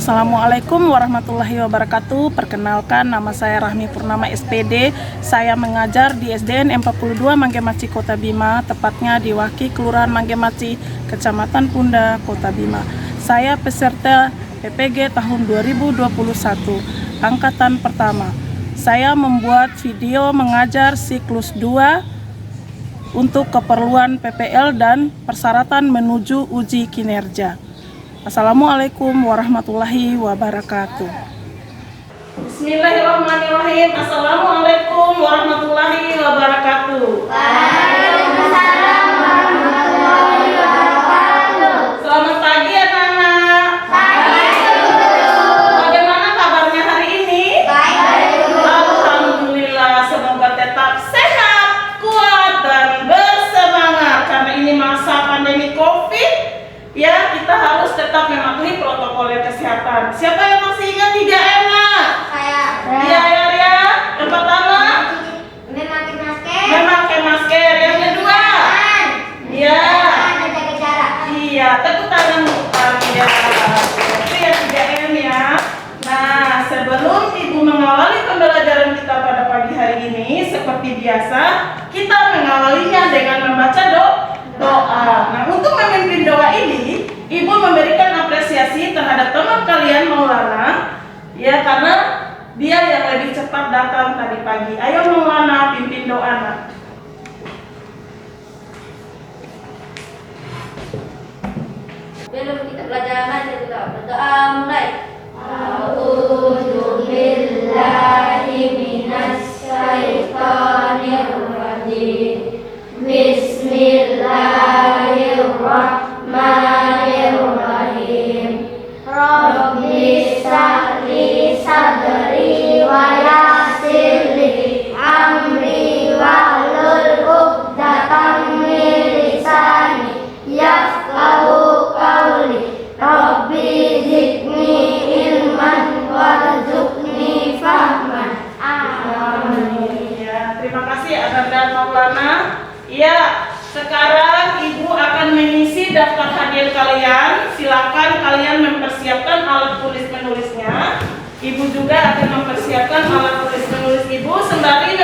Assalamualaikum warahmatullahi wabarakatuh. Perkenalkan, nama saya Rahmi Purnama SPD. Saya mengajar di SDN 42 Manggemaci, Kota Bima, tepatnya di Waki, Kelurahan Manggemaci, Kecamatan Punda, Kota Bima. Saya peserta PPG tahun 2021, angkatan pertama. Saya membuat video mengajar siklus 2 untuk keperluan PPL dan persyaratan menuju uji kinerja. Assalamualaikum warahmatullahi wabarakatuh. Bismillahirrahmanirrahim. Assalamualaikum warahmatullahi wabarakatuh. Waalaikumsalam warahmatullahi wabarakatuh. Selamat pagi anak-anak. Pagi, Guru. Bagaimana kabarnya hari ini? Baik, Guru. Alhamdulillah, semoga tetap sehat, kuat, dan bersemangat. Karena ini masa pandemi COVID, ya, kita harus tetap mematuhi protokol kesehatan. Siapa yang masih ingat 3M? Saya. Iya, ya. Yang pertama, Memakai masker. memakai masker. Yang kedua, iya. Dan jaga jarak. Iya, tepuk tangan ya. Itu ya 3M ya. Nah, sebelum Ibu mengawali pembelajaran kita pada pagi hari ini, seperti biasa, kita mengawalinya dengan membaca doa. Nah, untuk memimpin doa ini, Ibu memberikan apresiasi terhadap teman kalian Maulana, ya, karena dia yang lebih cepat datang tadi pagi. Ayo Maulana, pimpin doa, nak. Belum kita belajar aja kita berdoa mulai. A'udzu billahi minasy syaithanir rajim. Bismillahirrahmanirrahim. Rabbi shrah li sadri wa yassir li amri wahlul 'uqdatam min lisani yafqahu qawli. Rabbi zidni ilman warzuqni fahman. Amin. Ya, terima kasih Abang dan Maulana. Ya, sekarang Ibu akan mengisi daftar hadir kalian. Silakan kalian mempersiapkan alat tulis menulisnya. Ibu juga akan mempersiapkan alat tulis menulis Ibu. Sembari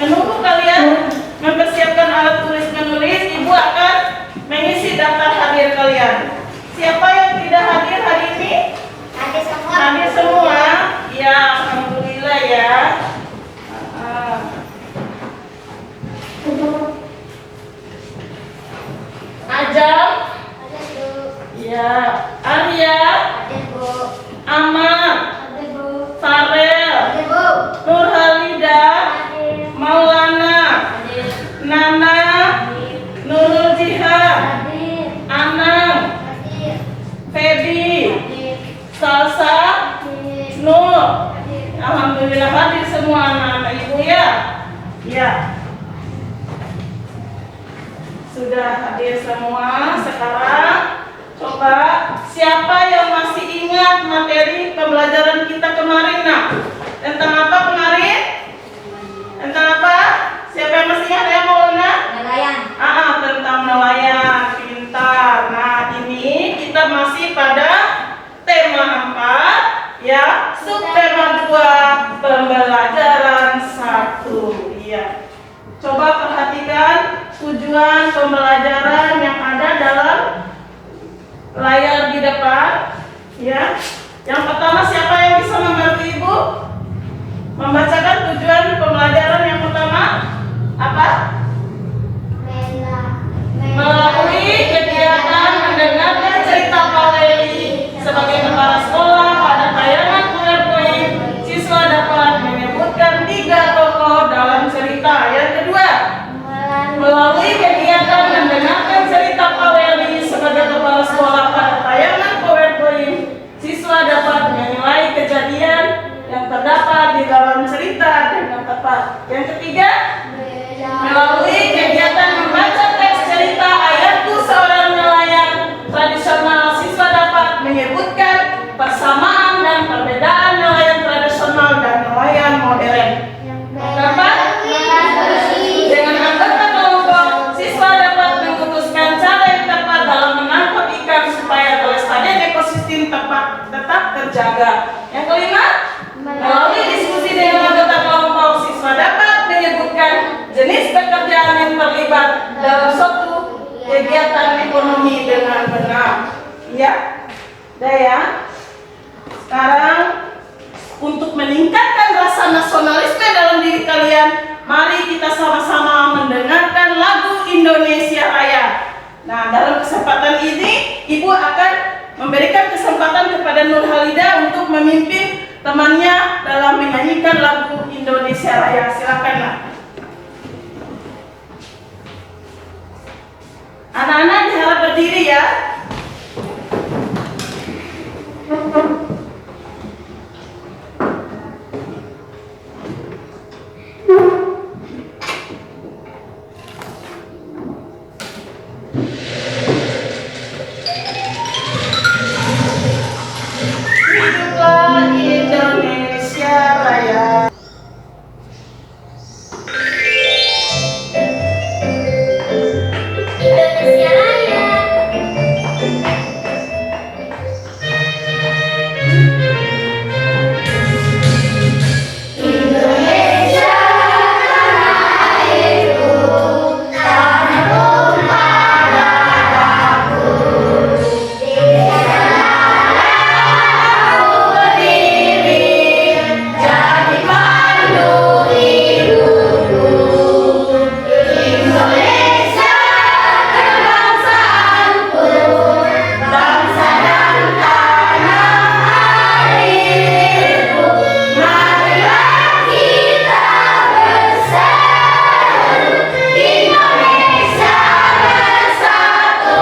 menunggu kalian mempersiapkan alat tulis menulis, Ibu akan mengisi daftar hadir kalian. Siapa yang tidak hadir hari ini? Hadir semua. Hadir semua. Ya, alhamdulillah ya. Ajam, Hadir, Bu. ya, Arya, Hadir, Bu. Ahmad, Hadir, Bu. Farel, Hadir, Bu. Nurhalida, Hadir. Maulana, Hadir. Nana, Hadir. Nurul Jihad, Hadir. Anang, Hadir. Feby, Hadir. Salsa, Hadir. Nur. Hadir. Alhamdulillah hadir semua anak-anak Ibu ya. Ya. Sudah hadir semua. Sekarang coba siapa yang masih ingat materi pembelajaran kita kemarin, nak? Tentang apa kemarin? Tentang apa? Siapa yang masih ingat ya, Maulana? Nelayan. Tentang nelayan. Pintar. Nah, ini kita masih pada tema 4, ya. Subtema 2, pembelajaran 1. Iya. Coba perhatikan tujuan pembelajaran yang ada dalam layar di depan, ya. Yang pertama, siapa yang bisa membantu Ibu membacakan tujuan pembelajaran yang pertama? Apa? Melalui kegiatan mendengarkan cerita Pak Leli sebagai kepala sekolah pada tayangan PowerPoint, siswa dapat menyebutkan 3 tokoh dalam cerita. Yang kedua, melalui kegiatan mendengarkan cerita Pak Leli sebagai kepala sekolah pada tayangan PowerPoint, siswa dapat menilai kejadian yang terdapat di dalam cerita rutin tetap terjaga. Yang kelima, melalui diskusi dengan anggota kelompok, siswa dapat menyebutkan jenis pekerjaan yang terlibat dalam suatu kegiatan ekonomi dengan benar. Ya, udah ya. Sekarang untuk meningkatkan rasa nasionalisme dalam diri kalian, mari kita sama-sama mendengarkan lagu Indonesia Raya. Nah, dalam kesempatan ini, Ibu akan memberikan kesempatan kepada Nur Halida untuk memimpin temannya dalam menyanyikan lagu Indonesia Raya. Silakan, Nak. Anak-anak diharap berdiri ya. Hiduplah Indonesia Raya. Indonesia Raya. Indonesia tanah airku, tanah tumpah darahku. Di sanalah aku berdiri, jadi pandu hidupku. Indonesia kebangsaanku, bangsa dan tanah airku. Marilah kita bersatu, Indonesia bersatu.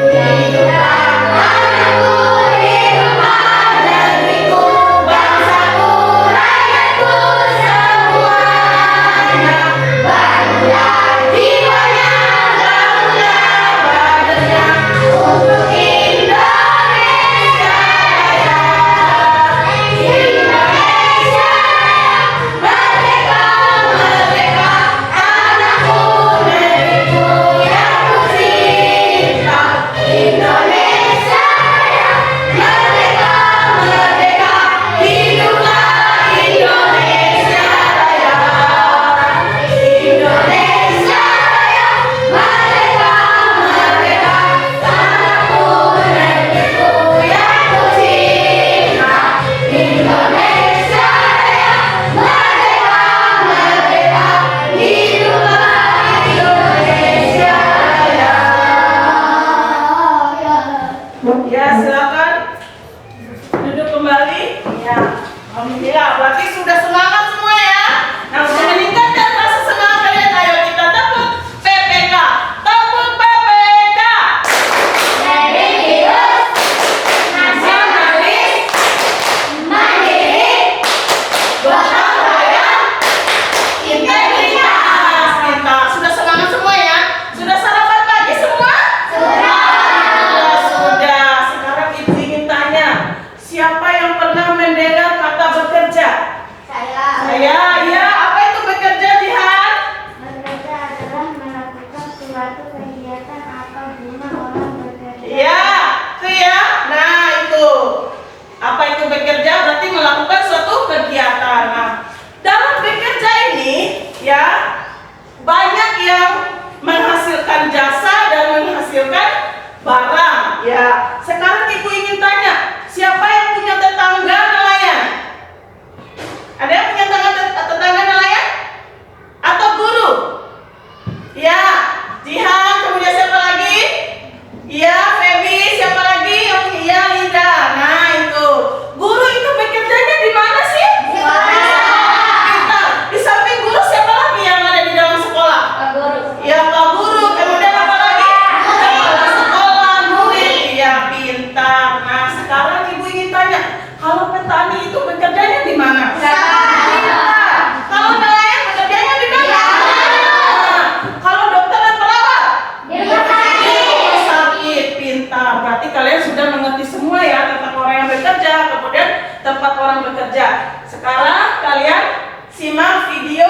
Hiduplah tanahku, hiduplah negeriku, bangsaku, rakyatku semuanya. Bangunlah jiwanya, bangunlah badannya untuk Indonesia Raya. Indonesia merdeka, merdeka, tanahku, negeriku yang ku cinta. Indonesia Raya, merdeka, merdeka, hiduplah Indonesia Raya. Indonesia Raya, merdeka, merdeka, tanahku, negeriku yang ku cinta. Indonesia Raya, merdeka, merdeka, hiduplah Indonesia Raya. Ya, silakan duduk kembali. Ya, alhamdulillah. Berarti sudah semangat semua ya. Nah, untuk meningkatkan rasa semangat kalian, ayo kita tepuk PPK. Tepuk PPK. Religius, nasionalis, mandiri, gotong royong, integritas. Kita sudah semangat semua ya. Sudah sarapan pagi semua? Sudah. Sudah. Sekarang Ibu ingin tanya, siapa yang pernah mendengar kata bekerja? Saya. Ya. Apa itu bekerja, Jihan? Bekerja adalah melakukan suatu kegiatan atau guna orang bekerja. Ya, itu ya. Nah, itu. Apa itu bekerja? Berarti melakukan suatu kegiatan. Nah, dalam bekerja ini, ya, banyak yang menghasilkan jasa dan menghasilkan barang. Ya, sekarang Ibu ingin tanya, siapa yang punya tetangga nelayan? Ada yang punya tetangga nelayan? Atau guru? Ya, Jihan, kemudian siapa lagi? Iya, Feby, siapa lagi? Iya, Linda. Nah, itu. Guru itu bekerjanya di mana sih? Di sekolah. Kita. Di samping guru siapa lagi yang ada di dalam sekolah? Pak Guru. Ya, Pak Guru. Kemudian apa lagi? Kepala sekolah, murid. Ya, pintar. Nah, sekarang Ibu ingin tanya, kalau petani itu bekerjanya di mana? Pintar. Kalau nelayan bekerjanya di mana? Nah, kalau dokter dan perawat? Di rumah sakit. Sakit, pintar. Berarti kalian sudah mengerti semua ya tentang orang yang bekerja, kemudian tempat orang bekerja. Sekarang kalian simak video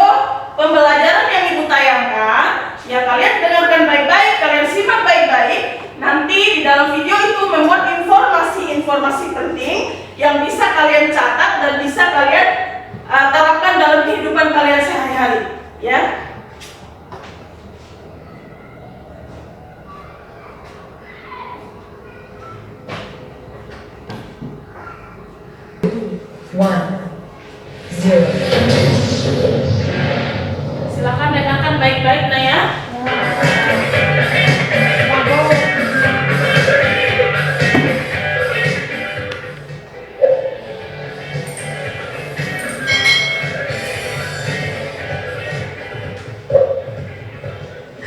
pembelajaran yang Ibu tayangkan. Ya, kalian dengarkan baik-baik, kalian simak baik-baik. nanti di dalam video itu memuat informasi-informasi penting yang bisa kalian catat dan bisa kalian terapkan dalam kehidupan kalian sehari-hari, ya. Silakan dengarkan baik-baik, nah ya.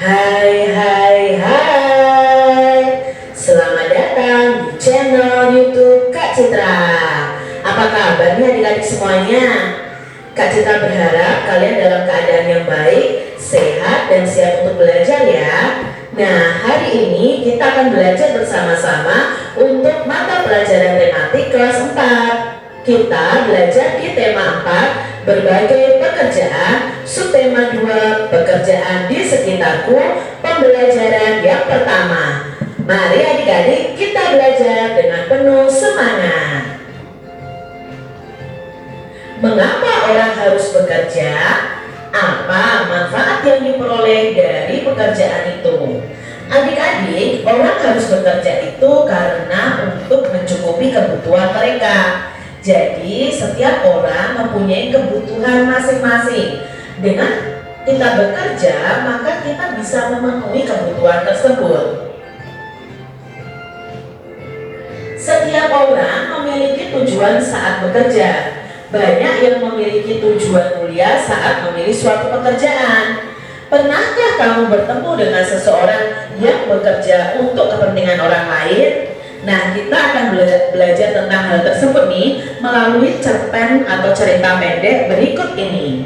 Hai, selamat datang di channel YouTube Kak Citra. Apa kabarnya adik-adik semuanya? Kak Citra berharap kalian dalam keadaan yang baik, sehat, dan siap untuk belajar ya. Nah, hari ini kita akan belajar bersama-sama untuk mata pelajaran tematik kelas 4. Kita belajar di tema 4, berbagai pekerjaan, subtema 2, pekerjaan di sekitarku, pembelajaran yang pertama. Mari adik-adik kita belajar dengan penuh semangat. Mengapa orang harus bekerja? Apa manfaat yang diperoleh dari pekerjaan itu? Adik-adik, orang harus bekerja itu karena untuk mencukupi kebutuhan mereka. Jadi setiap orang mempunyai kebutuhan masing-masing. Dengan kita bekerja, maka kita bisa memenuhi kebutuhan tersebut. Setiap orang memiliki tujuan saat bekerja. Banyak yang memiliki tujuan mulia saat memilih suatu pekerjaan. Pernahkah kamu bertemu dengan seseorang yang bekerja untuk kepentingan orang lain? Nah, kita akan belajar tentang hal tersebut nih melalui cerpen atau cerita pendek berikut ini.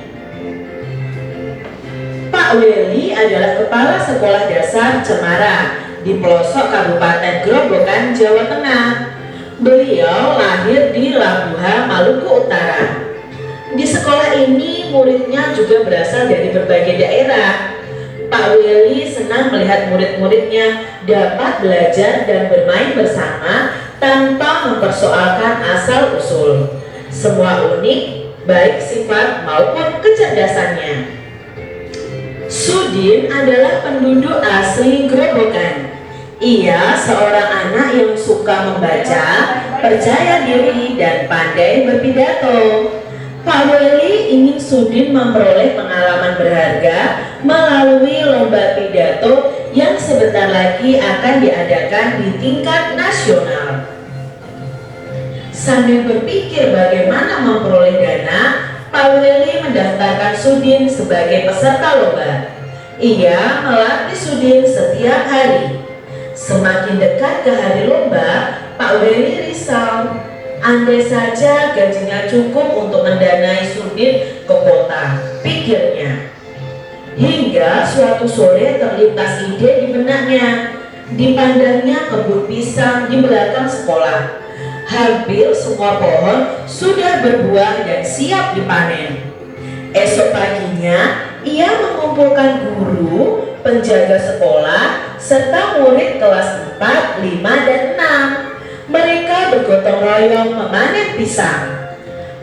Pak Weli adalah kepala sekolah dasar Cemara di pelosok Kabupaten Grobogan, Jawa Tengah. Beliau lahir di Labuha, Maluku Utara. Di sekolah ini muridnya juga berasal dari berbagai daerah. Pak Weli senang melihat murid-muridnya dapat belajar dan bermain bersama tanpa mempersoalkan asal-usul. Semua unik, baik sifat maupun kecerdasannya. Sudin adalah penduduk asli Grobogan. Ia seorang anak yang suka membaca, percaya diri, dan pandai berpidato. Pak Weli ingin Sudin memperoleh pengalaman berharga melalui lomba pidato yang sebentar lagi akan diadakan di tingkat nasional. Sambil berpikir bagaimana memperoleh dana, Pak Weli mendaftarkan Sudin sebagai peserta lomba. Ia melatih Sudin setiap hari. Semakin dekat ke hari lomba, Pak Weli risau. Andai saja gajinya cukup untuk mendanai Sudin ke kota, pikirnya. Hingga suatu sore terlintas ide di benaknya. Dipandangnya kebun pisang di belakang sekolah. Hampir semua pohon sudah berbuah dan siap dipanen. Esok paginya, ia mengumpulkan guru, penjaga sekolah, serta murid kelas 4, 5, dan 6. Mereka bergotong royong memanen pisang.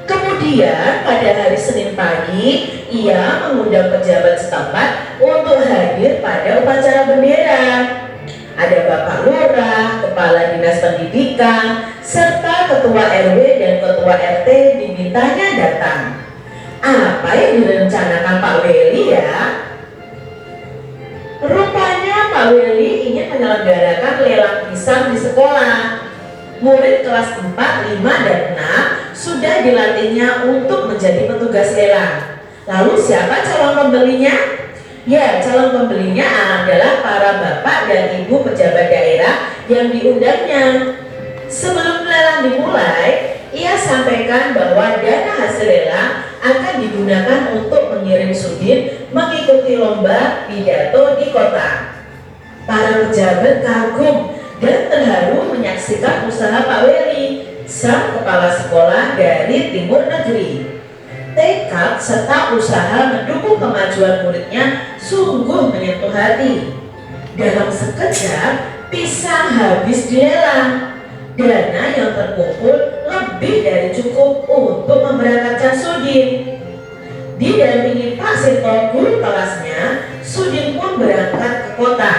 Kemudian pada hari Senin pagi, ia mengundang pejabat setempat untuk hadir pada upacara bendera. Ada Bapak Lurah, Kepala Dinas Pendidikan, serta Ketua RW dan Ketua RT dimintanya datang. Apa yang direncanakan Pak Weli ya? Rupanya Pak Weli ingin menyelenggarakan lelang pisang di sekolah. Murid kelas 4, 5, dan 6 sudah dilatihnya untuk menjadi petugas lelang. Lalu siapa calon pembelinya? Ya, calon pembelinya adalah para bapak dan ibu pejabat daerah yang diundangnya. Sebelum lelang dimulai, ia sampaikan bahwa dana hasil lelang akan digunakan untuk mengirim Sudin mengikuti lomba pidato di kota. Para pejabat kagum dan terharu menyaksikan usaha Pak Weli, sang kepala sekolah dari timur negeri. Tekad serta usaha mendukung kemajuan muridnya sungguh menyentuh hati. Dalam sekejap, pisang habis dilelang. Dana yang terkumpul lebih dari cukup untuk memberangkatkan Sudin. Didampingi Pak Sito guru kelasnya, Sudin pun berangkat ke kota.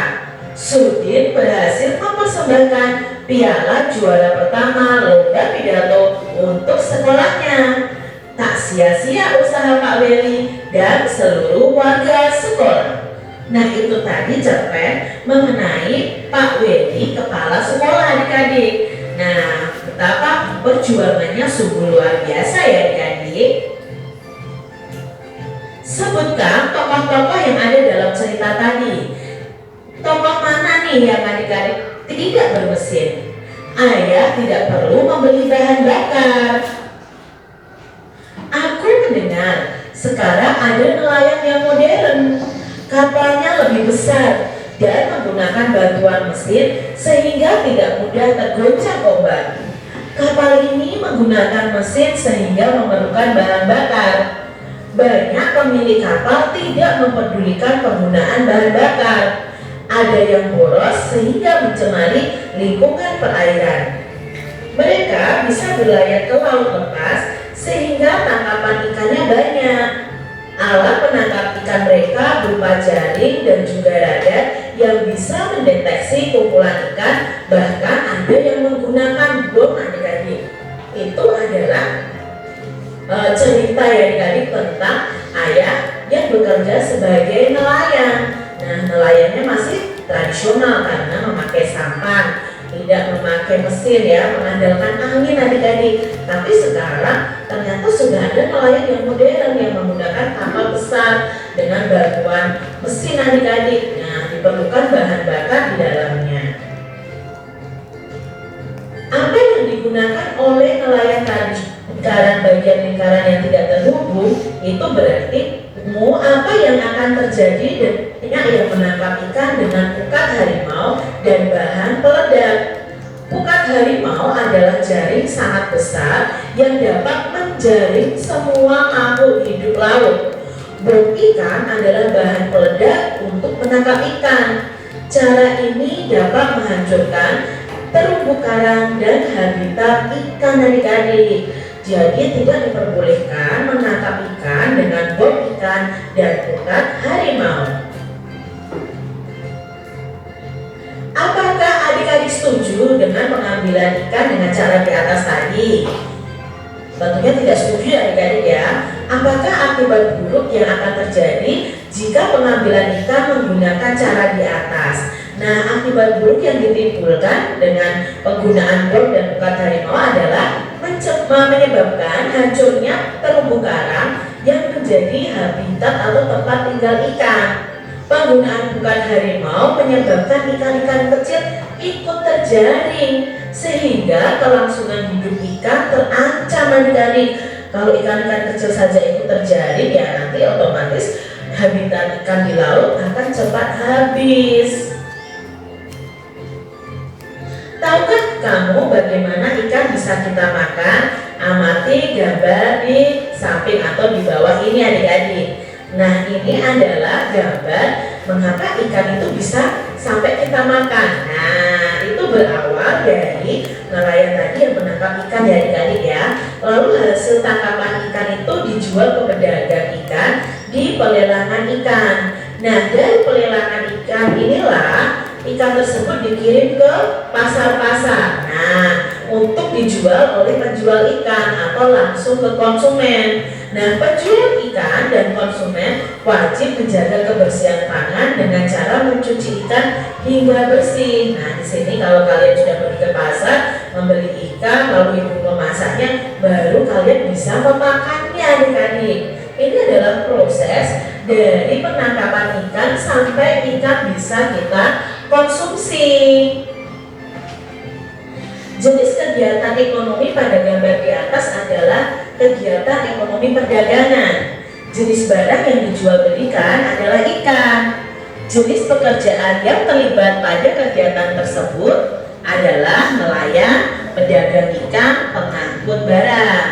Sudin berhasil mempersembahkan piala juara pertama lomba pidato untuk sekolahnya. Tak sia-sia usaha Pak Weli dan seluruh warga sekolah. Nah, itu tadi cerpen mengenai Pak Weli, kepala sekolah adik-adik. Nah, betapa perjuangannya sungguh luar biasa ya adik-adik. Sebutkan tokoh-tokoh yang ada dalam cerita tadi. Tokoh mana nih yang adik-adik tidak bermesin? Ayah tidak perlu membeli bahan bakar. Aku mendengar sekarang ada nelayan yang modern. Kapalnya lebih besar dan menggunakan bantuan mesin sehingga tidak mudah tergoncang ombak. Kapal ini menggunakan mesin sehingga memerlukan bahan bakar. Banyak pemilik kapal tidak mempedulikan penggunaan bahan bakar. Ada yang boros sehingga mencemari lingkungan perairan. Mereka bisa berlayar ke laut lepas sehingga tangkapan ikannya banyak. Alat penangkap ikan mereka berupa jaring dan juga radar yang bisa mendeteksi kumpulan ikan, bahkan ada yang menggunakan bom adik-adik. Itu adalah cerita ya adik-adik tentang ayah yang bekerja sebagai nelayan. Nah, nelayannya masih tradisional karena memakai sampan, tidak memakai mesin ya, mengandalkan angin adik-adik. Tapi sekarang ternyata sudah ada nelayan yang modern yang menggunakan kapal besar dengan bantuan mesin adik-adik. Nah, diperlukan bahan bakar di dalamnya. Apa yang digunakan oleh nelayan tadi? Bagian lingkaran yang tidak terhubung itu berarti apa yang akan terjadi dengan yang menangkap ikan dengan pukat harimau dan bahan peledak. Pukat harimau adalah jaring sangat besar yang dapat menjaring semua makhluk hidup laut. Bom ikan adalah bahan peledak untuk menangkap ikan. Cara ini dapat menghancurkan terumbu karang dan habitat ikan adik-adik. Jadi tidak diperbolehkan menangkap ikan dengan bom ikan dan pukat harimau. Apakah adik-adik setuju dengan pengambilan ikan dengan cara di atas tadi? Tentunya tidak setuju adik-adik ya. Apakah akibat buruk yang akan terjadi jika pengambilan ikan menggunakan cara di atas? Nah, akibat buruk yang ditimbulkan dengan penggunaan bom dan pukat harimau adalah menyebabkan hancurnya terumbu karang yang menjadi habitat atau tempat tinggal ikan. Penggunaan pukat harimau menyebabkan ikan-ikan kecil ikut terjaring sehingga kelangsungan hidup ikan terancam adik-adik. Kalau ikan-ikan kecil saja ikut terjaring ya nanti otomatis habitat ikan di laut akan cepat habis. Tahukah kamu bagaimana ikan bisa kita makan? Amati gambar di samping atau di bawah ini adik-adik. Nah, ini adalah gambar mengapa ikan itu bisa sampai kita makan. Nah, itu berawal dari nelayan tadi yang menangkap ikan ya adik-adik ya. Lalu hasil tangkapan ikan itu dijual ke pedagang ikan di pelelangan ikan. Nah, dari pelelangan ikan inilah ikan tersebut dikirim ke pasar-pasar. Nah, untuk dijual oleh penjual ikan atau langsung ke konsumen. Nah, penjual ikan dan konsumen wajib menjaga kebersihan pangan dengan cara mencuci ikan hingga bersih. Nah, di sini kalau kalian sudah pergi ke pasar membeli ikan lalu ibu memasaknya, baru kalian bisa memakannya adik-adik. Ini adalah proses dari penangkapan ikan sampai ikan bisa kita konsumsi. Jenis kegiatan ekonomi pada gambar di atas adalah kegiatan ekonomi perdagangan. Jenis barang yang dijual belikan adalah ikan. Jenis pekerjaan yang terlibat pada kegiatan tersebut adalah nelayan, pedagang ikan, pengangkut barang.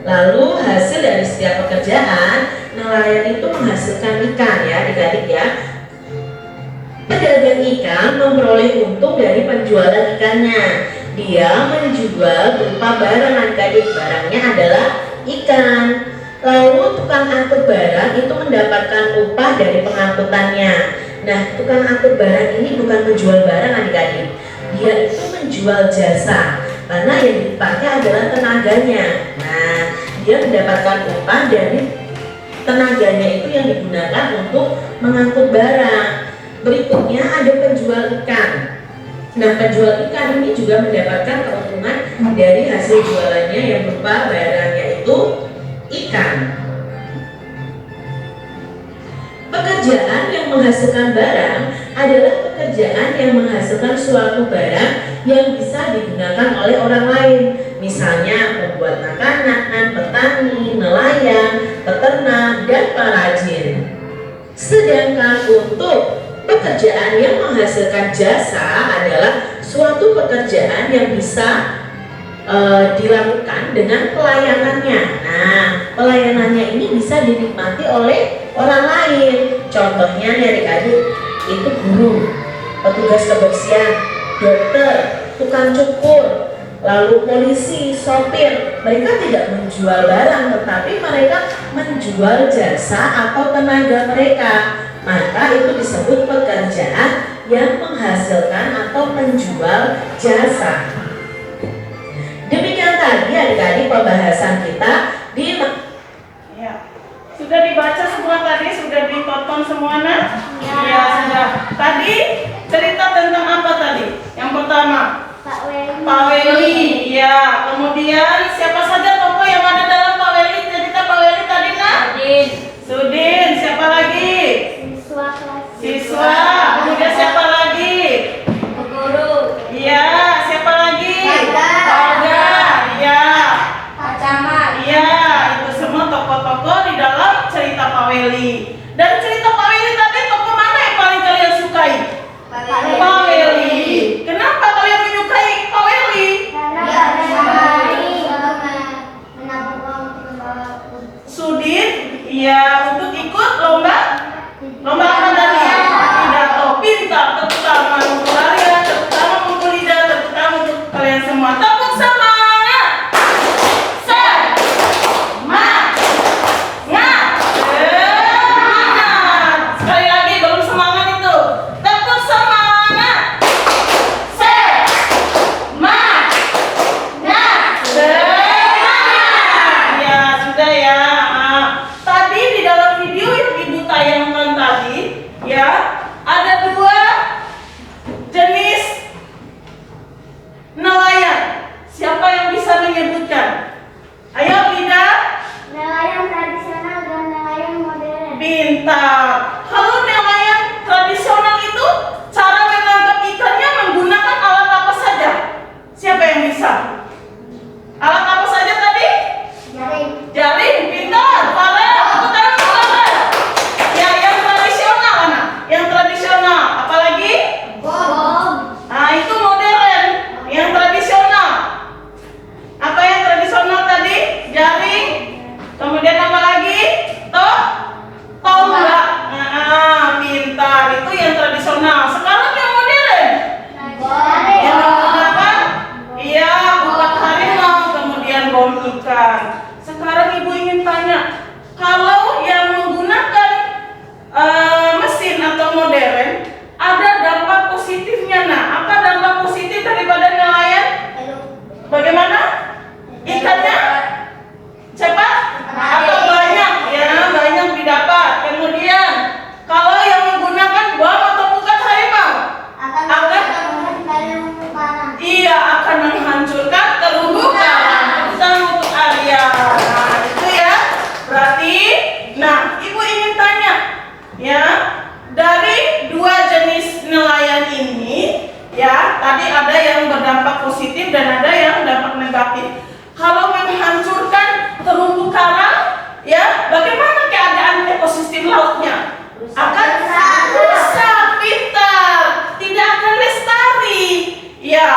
Lalu hasil dari setiap pekerjaan, nelayan itu menghasilkan ikan ya adik-adik ya. Pedagang ikan memperoleh untung dari penjualan ikannya. Dia menjual berupa barang adik-adik, barangnya adalah ikan. Lalu tukang angkut barang itu mendapatkan upah dari pengangkutannya. Nah, tukang angkut barang ini bukan menjual barang adik-adik, dia itu menjual jasa, karena yang dipakai adalah tenaganya. Nah, dia mendapatkan upah dari tenaganya itu yang digunakan untuk mengangkut barang. Berikutnya ada penjual ikan. Nah, penjual ikan ini juga mendapatkan keuntungan dari hasil jualannya yang berupa barangnya itu ikan. Pekerjaan yang menghasilkan barang adalah pekerjaan yang menghasilkan suatu barang yang bisa digunakan oleh orang lain. Misalnya pembuat makanan, petani, nelayan, peternak, dan perajin. Sedangkan untuk pekerjaan yang menghasilkan jasa adalah suatu pekerjaan yang bisa dilakukan dengan pelayanannya. Nah, pelayanannya ini bisa dinikmati oleh orang lain. Contohnya nih adik-adik, itu guru, petugas kebersihan, dokter, tukang cukur, lalu polisi, sopir. Mereka tidak menjual barang, tetapi mereka menjual jasa atau tenaga mereka. Maka itu disebut pekerjaan yang menghasilkan atau menjual jasa. Demikian tadi adik-adik pembahasan kita di Ya. Sudah dibaca semua tadi, sudah ditonton semua nak? Ya, sudah. Tadi cerita tentang apa tadi? Yang pertama, Pak Weli. Pak Weli. Ya, kemudian siapa saja tokoh yang ada dalam Pak Weli? Cerita Pak Weli tadi nak? Sudin. Siapa lagi? Siswa kelas Siswa. Kemudian siapa lagi? guru. Iya, siapa lagi? Olga. Olga. Iya. Pak Camat. Iya, itu semua tokoh-tokoh di dalam cerita Pak Weli. Dan cerita Pak Weli tadi tokoh mana yang paling kalian sukai? Pak Weli. Kenapa kalian menyukai Pak Weli? Karena pada hari menabung uang untuk membawa Sudin, iya, untuk ikut lomba apa tadi? Pidato. Pintar, tepuk tangan untuk kalian, tepuk tangan untuk lidah, tepuk tangan untuk kalian semua. Tepuk semangat. Semangat. Sekali lagi, belum semangat itu. Tepuk semangat. Semangat. Ya, sudah ya. Tadi di dalam video yang Ibu tayangkan tadi, ya, ada dua jenis nelayan. Siapa yang bisa menyebutkan? Ayo, Lida. nelayan tradisional dan nelayan modern. Pintar. Kalau nelayan tradisional itu cara menangkap ikannya menggunakan alat apa saja? Siapa yang bisa? Alat apa saja tadi? Jaring. Jaring. Pintar. Farel. Tepuk tangan untuk Farel. Ya, yang tradisional anak. Yang tradisional. Apalagi? Bom. Nah, itu modern. Yang tradisional. Apa yang tradisional tadi? Jaring. Kemudian apa lagi? Tonggak. Nah, pintar. Itu yang tradisional. Sekarang yang modern. Yang menggunakan? Iya, bukan harimau. Kemudian bom ikan. Sekarang Ibu ingin tanya, kalau yang menggunakan mesin atau modern, ada dampak positifnya. Nah, apa dampak positif daripada nelayan? Bagaimana? Ikannya cepat atau banyak? Ya, banyak didapat. Kemudian, kalau yang menggunakan bom atau bukan harimau? Iya, akan menghancurkan terumbu karang. Kita untuk Arya. Nah, itu ya. Berarti, nah, Ibu ingin tanya, ya, dari dua jenis nelayan ini, ya, tadi ada yang berdampak positif dan ada yang dampak negatif. Kalau menghancurkan terumbu karang, ya, bagaimana keadaan ekosistem lautnya? Akan rusak. Pintar, tidak akan lestari. Ya,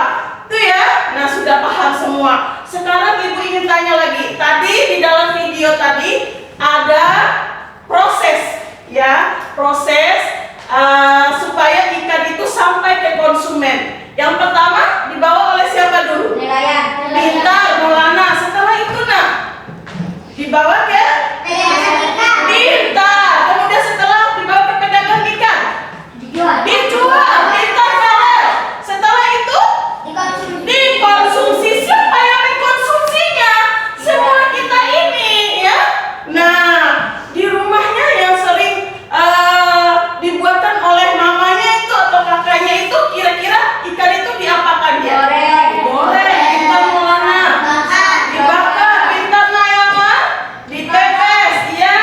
itu ya. Nah, sudah paham semua. Sekarang Ibu ingin tanya lagi. Tadi di dalam video tadi ada proses, ya, proses supaya ikan itu sampai ke konsumen. Yang pertama dibawa oleh siapa dulu? Pintar, Maulana. Setelah itu nak dibawa ke Pintar. Kemudian setelah dibawa ke pedagang ikan, dijual. Pintar, Farel. Setelah itu dikonsumsi. Siapa yang mengkonsumsinya? Semua kita ini, ya. Nah, di rumahnya yang sering dibuatkan oleh mamanya itu atau kakaknya itu, kira-kira ikan itu diapakan dia? Goreng. Pintar, Maulana. Dibakar. Pintar, Nayama. Dipepes, ya.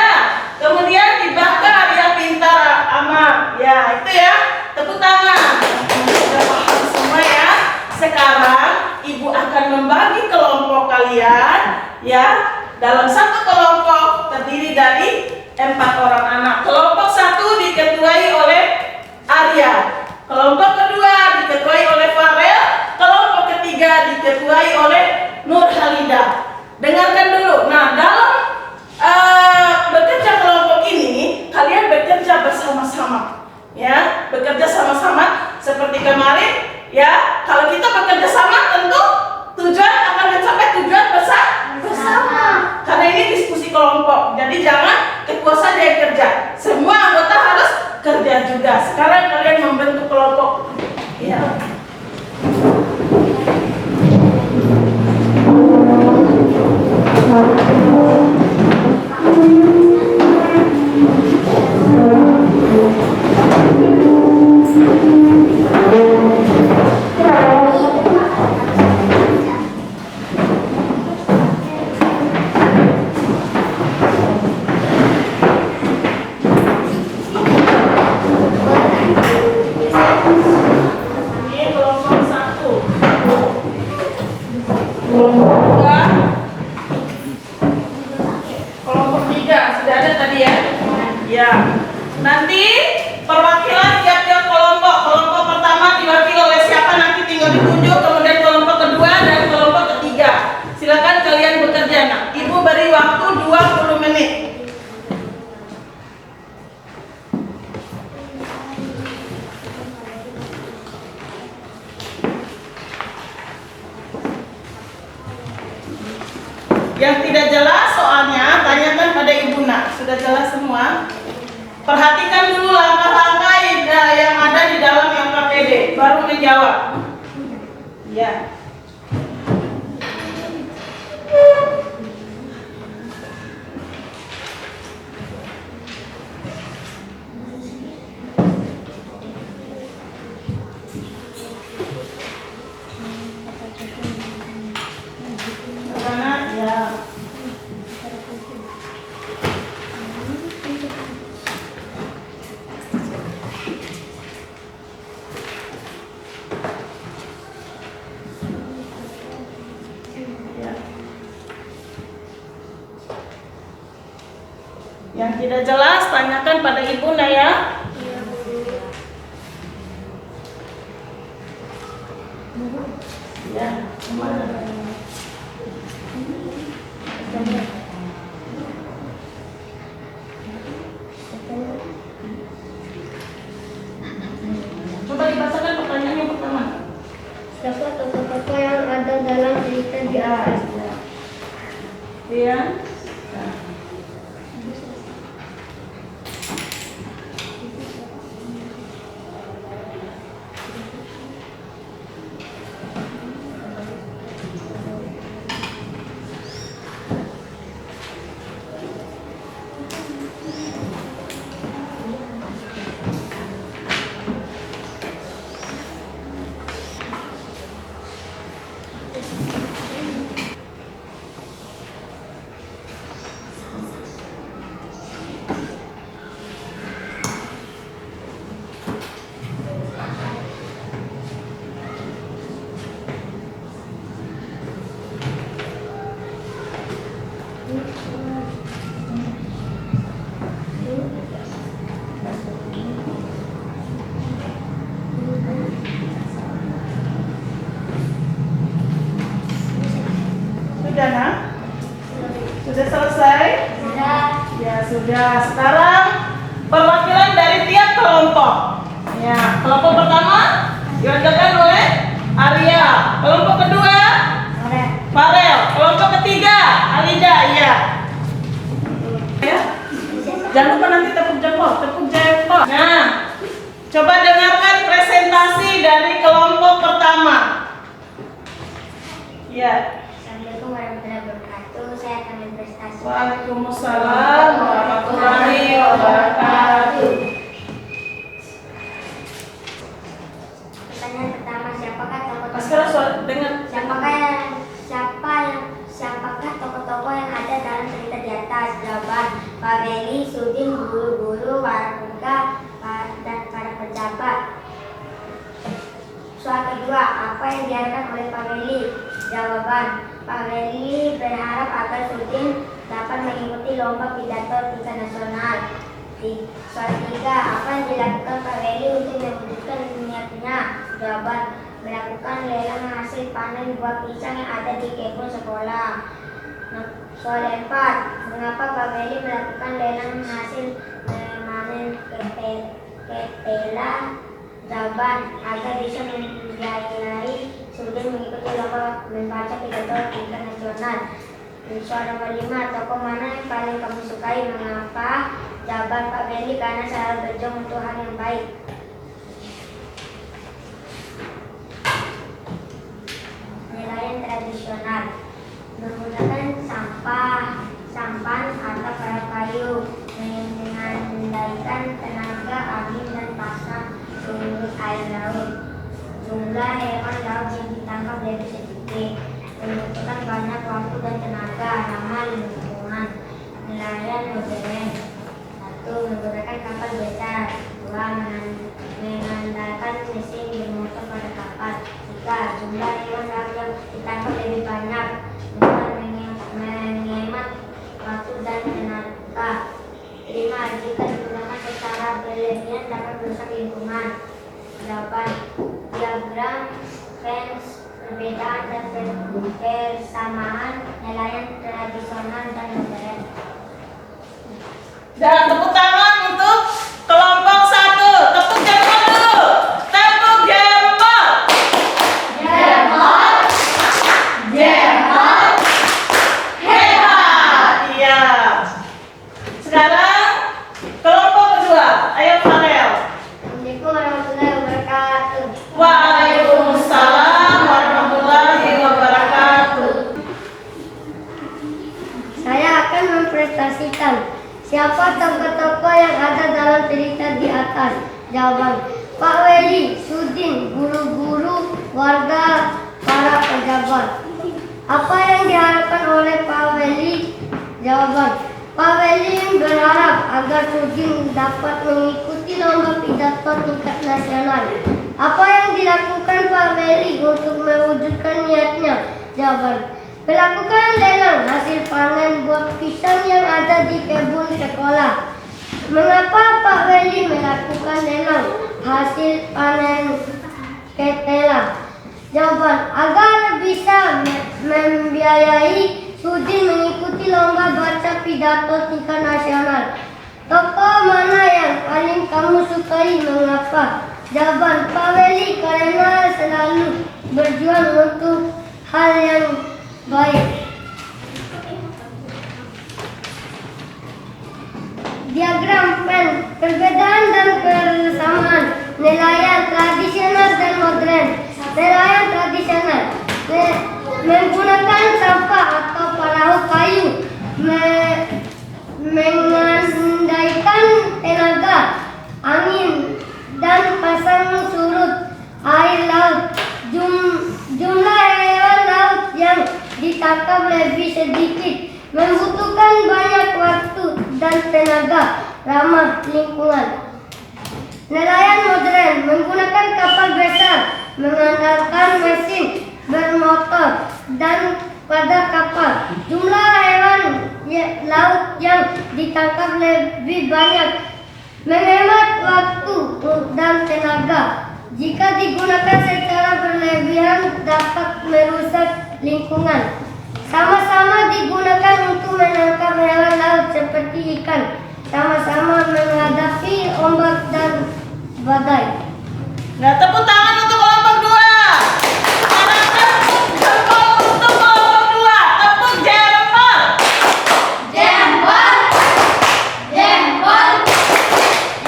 Kemudian dibakar, ya. Pintar, Amar. Ya, itu ya. Tepuk tangan. Sudah paham semua ya. Sekarang ibu akan membagi kelompok kalian, ya. Dalam satu kelompok terdiri dari 4 orang anak. Kelompok 1 diketuai oleh Arya. Kelompok kedua diketuai oleh Farel. Kelompok ketiga diketuai oleh Nur Halida. Dengarkan dulu. Nah, dalam bekerja kelompok ini kalian bekerja bersama-sama, ya. Bekerja sama-sama seperti kemarin, ya. Kalau kita bekerja sama, tentu tujuan akan mencapai tujuan bersama. Karena ini diskusi kelompok, jadi jangan ketua saja yang kerja. Semua anggota harus kerja juga. Sekarang kalian membentuk kelompok, ya. Ini kelompok 1. Kelompok 2. Kelompok 3 sudah ada tadi ya. Ya. Nanti perwakilan tiap-tiap kelompok. Kelompok pertama diwakili oleh siapa nanti tinggal ditunjuk. Kemudian kelompok kedua dan kelompok ketiga. Silakan kalian bekerja. Nah, Ibu beri waktu 20 menit. Yang tidak jelas soalnya tanyakan pada Ibu Nak. Sudah jelas semua? Perhatikan dulu langkah-langkah yang ada di dalam yang KPD, baru menjawab. Ya. Karena ya. Yang tidak jelas tanyakan pada Ibu Nak ya. Ya, kemana? Coba dibacakan pertanyaan yang pertama. Siapa tokoh-tokoh yang ada dalam cerita di atas? Iya. Sudah nak? Sudah selesai? Sudah. Ya sudah. Sekarang perwakilan dari tiap kelompok. Ya, kelompok pertama diwakilkan oleh Arya, kelompok kedua Farel, kelompok ketiga Alida. Ya. Jangan lupa nanti tepuk jempol. Nah, coba dengarkan presentasi dari kelompok pertama. Ya. Assalamualaikum warahmatullahi wabarakatuh. Saya akan berprestasi. Waalaikumsalam warahmatullahi wabarakatuh. Pertanyaan pertama, siapakah Sekarang tokoh-tokoh? dengan Siapakah tokoh-tokoh yang ada dalam cerita di atas? Jawaban: Pak Beli, Sudin, guru-guru, warga, dan para pejabat. Soal kedua, apa yang diharapkan oleh Pak Beli? Jawaban: Pak Beli berharap agar Sudin dapat mengikuti lomba pidato tingkat nasional. Soal tiga, apa yang dilakukan Pak Beli untuk mewujudkan niatnya? Jawaban: melakukan lelang hasil panen buah pisang yang ada di kebun sekolah. Soal 4, mengapa Pak Beli melakukan lelang hasil panen ketela? Jawaban: agar bisa membiayai Sudin mengikuti lomba membaca pidato tingkat nasional. Soal nomor 5, tokoh mana yang paling kamu sukai? Mengapa? Jawaban: Pak Beli karena selalu berjuang untuk hal yang baik. Penilaian tradisional menggunakan sampan atau kayu mengandaikan tenaga angin dan pasang surut air laut. Jumlah hewan laut yang ditangkap lebih sedikit, membutuhkan banyak waktu dan tenaga. Ramah lingkungan. Nelayan modern: 1. Menggunakan kapal besar. 2. Mengandalkan mesin bermotor pada kapal. 3. Jumlah hewan laut yang ditangkap lebih banyak. 4. Menghemat waktu dan tenaga. 5. Jika digunakan secara berlebihan dapat merusak lingkungan. Jawaban: diagram Venn perbedaan dan persamaan nelayan tradisional dan modern. Dan tepuk tangan untuk kelompok 1. Tepuk jempol dulu. Tepuk jempol. Jempol. Hebat. Iya. Sekarang kelompok kedua. Ayo Farel. Assalamualaikum warahmatullahi wabarakatuh. Waalaikumsalam warahmatullahi wabarakatuh. Saya akan mempresentasikan siapa tokoh-tokoh yang ada dalam cerita di atas. Jawaban: Pak Weli, Sudin, guru-guru, warga, para pejabat. Apa yang diharapkan oleh Pak Weli? Jawaban: Pak Weli berharap agar Sudin dapat mengikuti lomba pidato tingkat nasional. Apa yang dilakukan Pak Weli untuk mewujudkan niatnya? Jawaban: melakukan lelang hasil panen buah pisang yang ada di kebun sekolah. Mengapa Pak Weli melakukan lelang hasil panen ketela? Jawaban: agar bisa membiayai Sudin mengikuti lomba baca pidato tingkat nasional. Tokoh mana yang paling kamu sukai? Mengapa? Jawaban: Pak Weli karena selalu berjuang untuk hal yang baik. Diagram Venn perbedaan dan persamaan nelayan tradisional dan modern. Nelayan tradisional menggunakan sampah atau perahu kayu, mengandaikan tenaga angin dan pasang surut air laut. Jumlah hewan laut yang ditangkap lebih sedikit, membutuhkan banyak waktu dan tenaga. Ramah lingkungan. Nelayan modern menggunakan kapal besar, mengandalkan mesin bermotor dan pada kapal. Jumlah hewan laut yang ditangkap lebih banyak, menghemat waktu dan tenaga. Jika digunakan secara berlebihan dapat merusak lingkungan. Sama-sama digunakan untuk menangkap hewan laut seperti ikan. sama-sama menghadapi ombak dan badai. Nah, tepuk tangan untuk kelompok 2. Tepuk jempol untuk kelompok 2. Tepuk jempol. Jempol, jempol.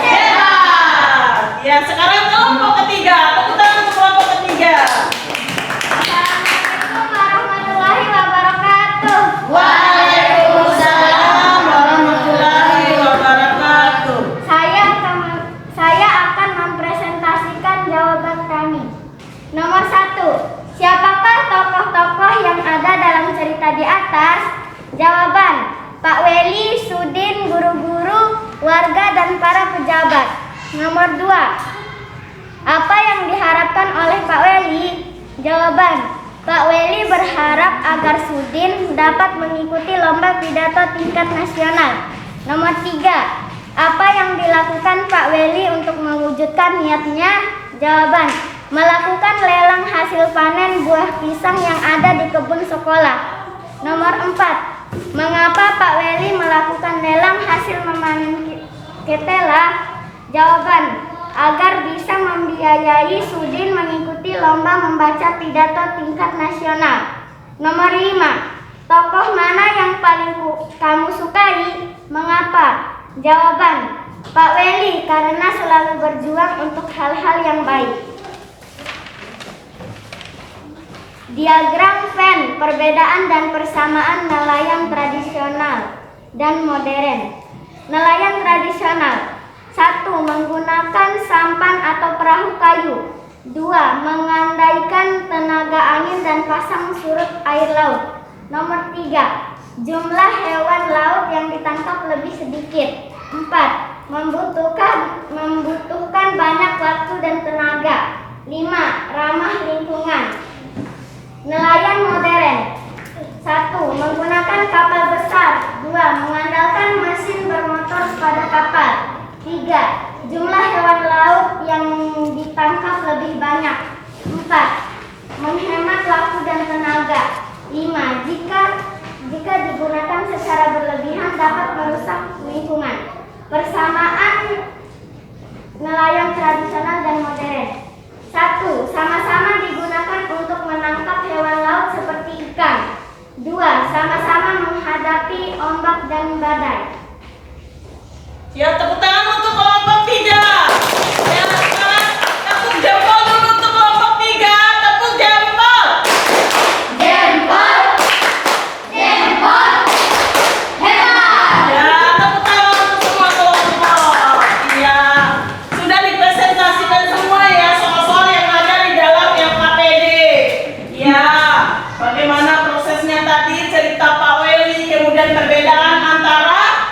Hebat. Ya, sekarang kelompok ketiga. Tepuk tangan untuk kelompok ketiga. Assalamualaikum warahmatullahi wabarakatuh. Waalaikumsalam warahmatullahi wabarakatuh. Saya akan mempresentasikan jawaban kami. Nomor 1. Siapakah tokoh-tokoh yang ada dalam cerita di atas? Jawaban: Pak Weli, Sudin, guru-guru, warga, dan para pejabat. Nomor 2. Apa yang diharapkan oleh Pak Weli? Jawaban: Pak Weli berharap agar Sudin dapat mengikuti lomba pidato tingkat nasional. Nomor 3. Apa yang dilakukan Pak Weli untuk mewujudkan niatnya? Jawaban: melakukan lelang hasil panen buah pisang yang ada di kebun sekolah. Nomor 4. Mengapa Pak Weli melakukan lelang hasil memanen ketela? Jawaban: agar bisa membiayai Sudin mengikuti lomba membaca pidato tingkat nasional. Nomor 5. Tokoh mana yang paling kamu sukai? Mengapa? Jawaban: Pak Weli, karena selalu berjuang untuk hal-hal yang baik. Diagram Venn, perbedaan dan persamaan nelayan tradisional dan modern. Nelayan tradisional: 1. Menggunakan sampan atau perahu kayu. 2. Mengandaikan tenaga angin dan pasang surut air laut. Nomor 3. Jumlah hewan laut yang ditangkap lebih sedikit. 4. Membutuhkan banyak waktu dan tenaga. 5. Ramah lingkungan. Nelayan modern: 1. Menggunakan kapal besar. 2. Mengandalkan mesin bermotor pada kapal. 3. Jumlah hewan laut yang ditangkap lebih banyak. 4. Menghemat waktu dan tenaga. 5. Jika digunakan secara berlebihan dapat merusak lingkungan. Persamaan nelayan tradisional dan modern: 1. Sama-sama digunakan untuk menangkap hewan laut seperti ikan. 2. Sama-sama menghadapi ombak dan badai. Ya, tepuk tangan untuk kelompok 3. Ya, sekarang tepuk jempol dulu untuk kelompok 3. Tepuk jempol. Jempol, jempol, hebat. Ya, tepuk tangan untuk semua kelompok. Ya, sudah dipresentasikan semua ya soal-soal yang ada di dalam LKPD. Ya, bagaimana prosesnya tadi, cerita Pak Weli, kemudian perbedaan antara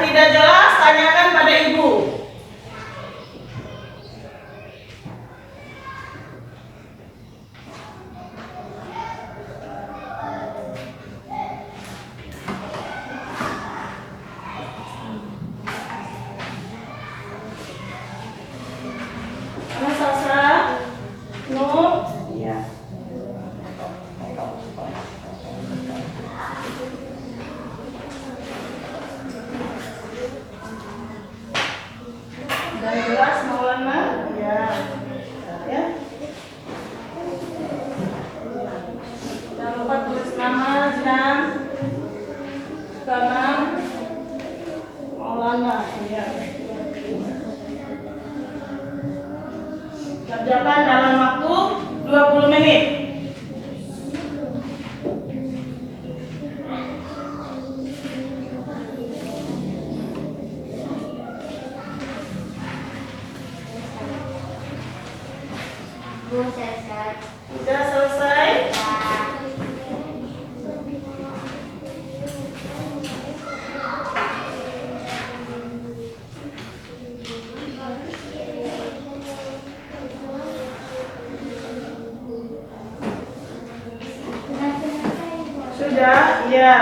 Yang tidak jelas tanyakan pada ibu. Mana Salsa? Nur? Iya. Udah jelas Maulana? Ya. Ya. Jangan lupa tulis nama dan kanan Maulana. Ya. Kerjakan dalam waktu 20 menit. Bu, selesai. Sudah selesai? Sudah? Iya.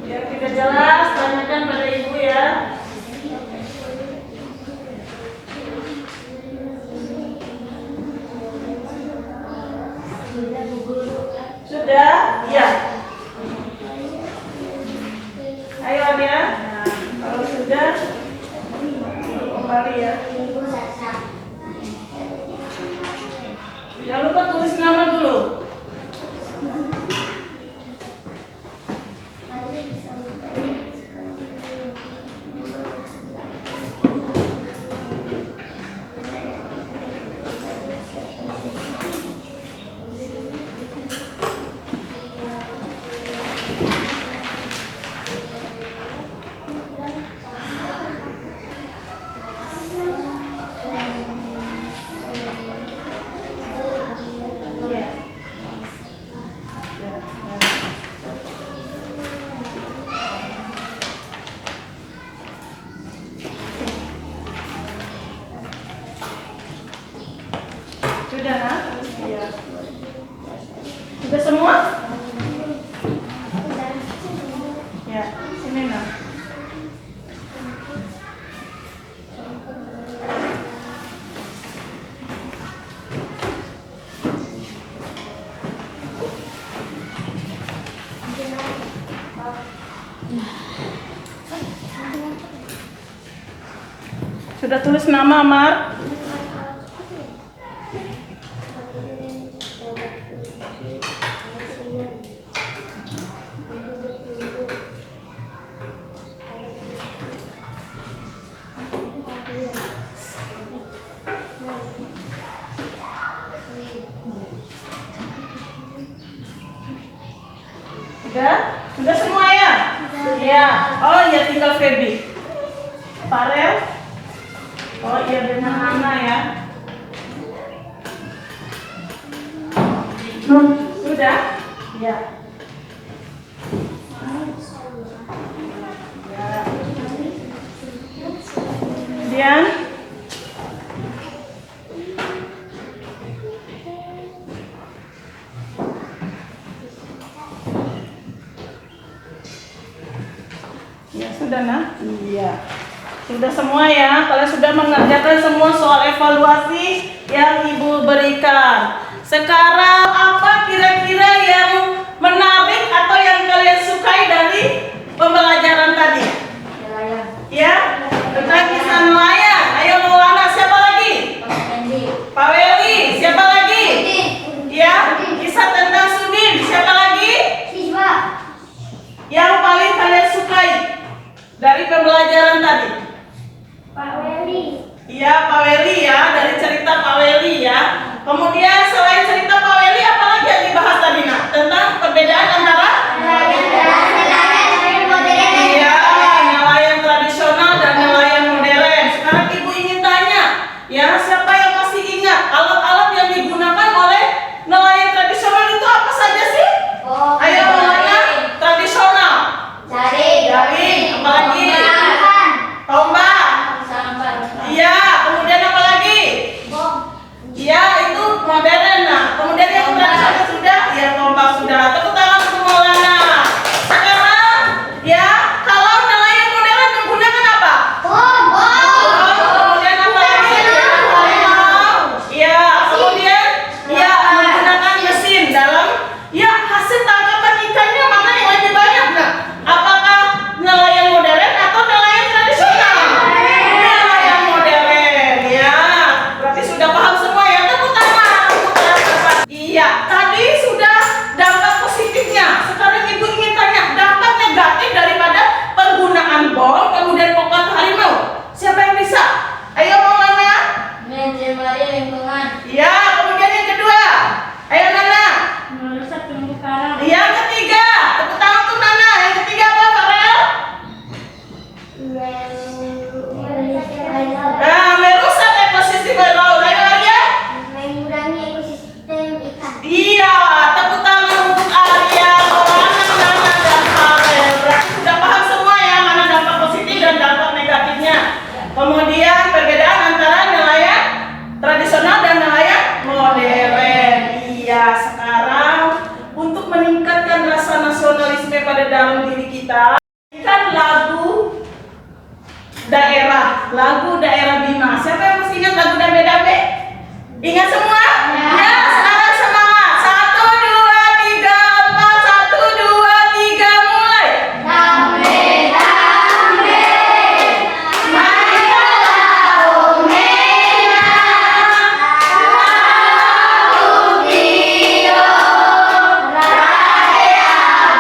Yang tidak jelas tanyakan pada ibu ya. Sudah? Iya. Ayo Adia. Kalau sudah kembali ya. Bu, selesai. Jangan lupa tulis nama dulu. Iya. Sudah, nak? Iya. Sudah semua? Ya, sini nak. Sudah tulis nama, Mar? Sudah? Sudah semua ya? Iya. Oh iya, tinggal Feby. Farel? Oh iya, dengan Hana ya. Sudah? Ya. Kemudian ya sudah nah. Iya. Sudah semua ya. Kalian sudah mengerjakan semua soal evaluasi yang Ibu berikan. Sekarang apa kira-kira yang menarik atau yang kalian sukai dari pembelajaran tadi? Ya, tentang kisah nelayan. Ayo Maulana, siapa lagi? Pak Weli, siapa lagi? Ya, kisah tentang Sudin, siapa lagi? Siswa. Yang paling kalian sukai dari pembelajaran tadi? Pak Weli. Iya, Pak Weli ya, dari cerita Pak Weli ya. Kemudian selain cerita Pak Weli, apa lagi yang dibahas tadi nak? Tentang perbedaan antara? Iya, nelayan Merusak ekosistem laut. Ayo lagi ya. Mengurangi ekosistem ikan. Iya, tepuk tangan untuk Arya, Rohana, Nana, dan Farel. Berarti sudah paham semua ya mana dampak positif dan dampak negatifnya. Kemudian perbedaan antara nelayan tradisional dan nelayan modern. Iya, sekarang untuk meningkatkan rasa nasionalisme pada dalam diri kita, kan lagu daerah Bima. Siapa yang masih ingat lagu Dambe-Dambe? Ingat semua? Ya, sekarang semangat. 1, 2, 3, 4. 1, 2, 3, mulai. Dambe, dambe, marilah laut merah, laut biru, raya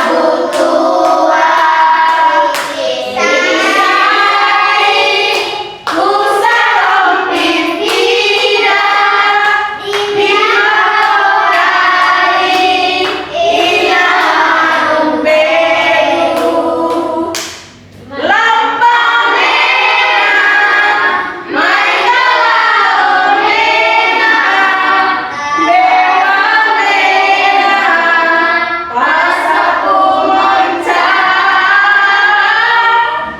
butuan, Nusa Rompin tidak dibiarai, ilang beru. Lambang merah, marilah laut merah, dewa merah, pasaku mencari.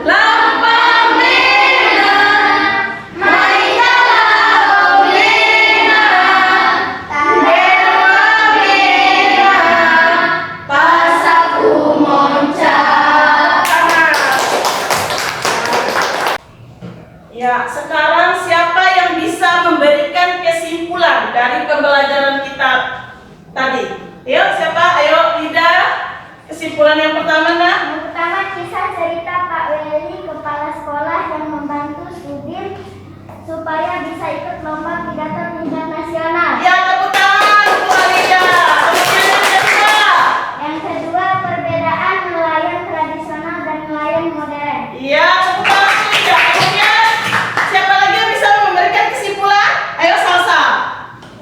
Lambang merah, marilah laut merah, dewa merah, pasaku mencari. Ya, sekarang siapa yang bisa memberikan kesimpulan dari pembelajaran kita tadi? Ayo, siapa? Ayo, Lida. Kesimpulan yang pertama, Nak. Yang pertama, kisah cerita Pak Weli, kepala sekolah yang membantu Sudin supaya bisa ikut lomba pidato tingkat nasional. Ya, tepuk tangan untuk Lida. Kemudian yang kedua. Yang kedua, perbedaan nelayan tradisional dan nelayan modern. Iya, tepuk tangan untuk Lida. Kemudian siapa lagi yang bisa memberikan kesimpulan? Ayo, Salsa.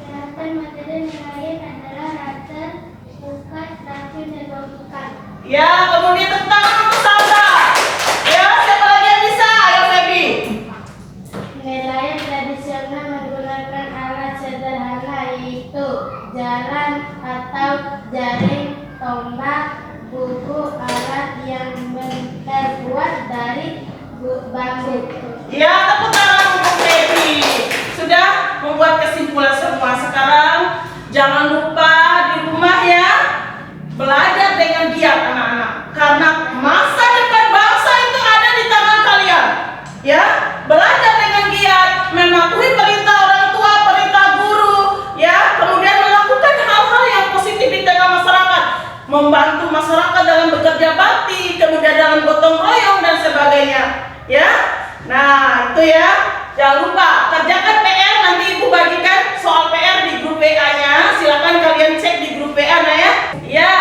Daratan modern nelayan adalah rata bukan tapi bukan. Ya, kemudian tepuk tangan untuk Salsa. Ya, siapa lagi yang bisa? Ayo, Febi. Nelayan tradisional menggunakan alat sederhana yaitu jalan atau jaring, tombak, buku, alat yang terbuat dari bambu. Ya, tepuk tangan untuk Febi. Sudah membuat kesimpulan semua. Sekarang jangan lupa di rumah ya, belajar dengan giat anak-anak. Karena masa depan bangsa itu ada di tangan kalian. Ya, belajar dengan giat, mematuhi perintah orang tua, perintah guru, ya, kemudian melakukan hal-hal yang positif di tengah masyarakat, membantu masyarakat dalam bekerja bakti, kemudian dalam gotong royong dan sebagainya. Ya, nah itu ya. Jangan lupa kerjakan PR, nanti ibu bagikan soal PR di grup WA-nya. Silakan kalian cek di grup WA, nah ya. Ya,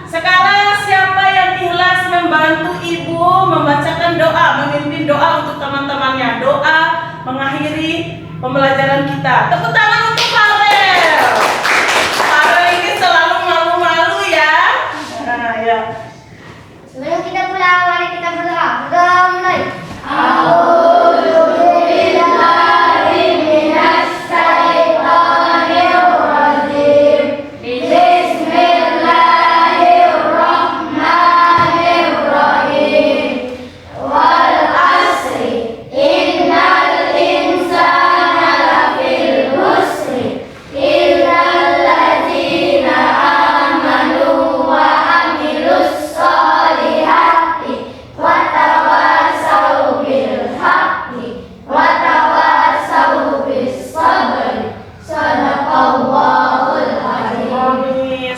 sekarang siapa yang ikhlas membantu ibu membacakan doa, memimpin doa untuk teman-temannya, doa mengakhiri pembelajaran kita. Tepuk tangan untuk Farel. Farel ini selalu malu-malu ya. Nah, ya. Sebelum kita pulang, mari kita berdoa. Berdoa mulai.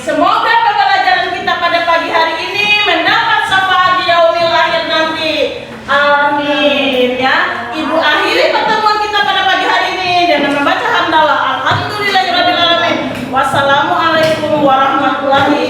Semoga pembelajaran kita pada pagi hari ini mendapat syafaat di yaumil akhir nanti. Amin ya. Ibu akhiri pertemuan kita pada pagi hari ini dengan membaca hamdalah. Alhamdulillahirabbil alamin. Wassalamualaikum warahmatullahi